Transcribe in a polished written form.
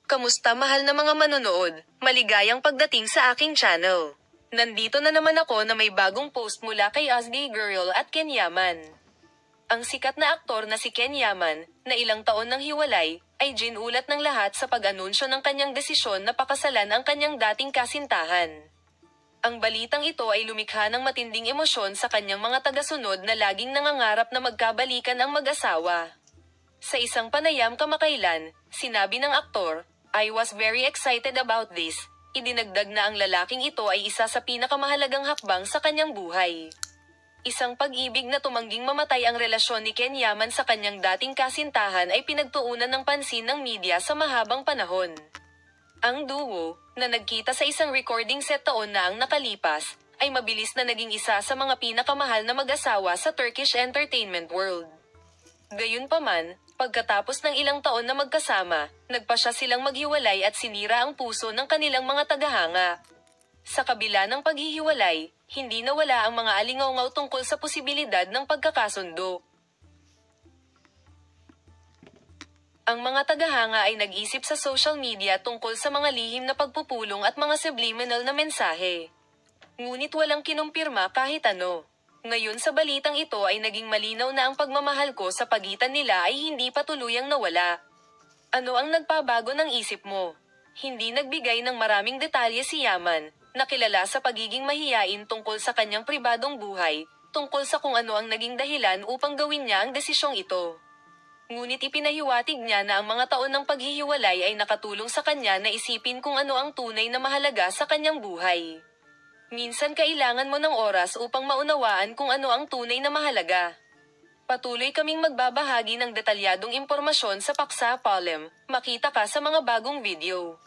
Kamusta mahal na mga manonood? Maligayang pagdating sa aking channel. Nandito na naman ako na may bagong post mula kay Asdi Girl at Ken Yaman. Ang sikat na aktor na si Ken Yaman, na ilang taon nang hiwalay, ay ginulat ng lahat sa pag-anunsyo ng kanyang desisyon na pakasalan ang kanyang dating kasintahan. Ang balitang ito ay lumikha ng matinding emosyon sa kanyang mga tagasunod na laging nangangarap na magkabalikan ang mag-asawa. Sa isang panayam kamakailan, sinabi ng aktor, "I was very excited about this." Idinagdag na ang lalaking ito ay isa sa pinakamahalagang hakbang sa kanyang buhay. Isang pag-ibig na tumangging mamatay ang relasyon ni Ken Yaman sa kanyang dating kasintahan ay pinagtuunan ng pansin ng media sa mahabang panahon. Ang duo, na nagkita sa isang recording set taon na ang nakalipas, ay mabilis na naging isa sa mga pinakamahal na mag-asawa sa Turkish entertainment world. Gayunpaman, pagkatapos ng ilang taon na magkasama, nagpasya silang maghiwalay at sinira ang puso ng kanilang mga tagahanga. Sa kabila ng paghihiwalay, hindi nawala ang mga alingaw-ngaw tungkol sa posibilidad ng pagkakasundo. Ang mga tagahanga ay nag-isip sa social media tungkol sa mga lihim na pagpupulong at mga subliminal na mensahe. Ngunit walang kinumpirma kahit ano. Ngayon sa balitang ito ay naging malinaw na ang pagmamahal ko sa pagitan nila ay hindi pa tuluyang nawala. Ano ang nagpabago ng isip mo? Hindi nagbigay ng maraming detalye si Yaman, na kilala sa pagiging mahiyain tungkol sa kanyang pribadong buhay, tungkol sa kung ano ang naging dahilan upang gawin niya ang desisyong ito. Ngunit ipinahiwatig niya na ang mga taon ng paghihiwalay ay nakatulong sa kanya na isipin kung ano ang tunay na mahalaga sa kanyang buhay. Minsan kailangan mo ng oras upang maunawaan kung ano ang tunay na mahalaga. Patuloy kaming magbabahagi ng detalyadong impormasyon sa Paksa Palem. Makita ka sa mga bagong video.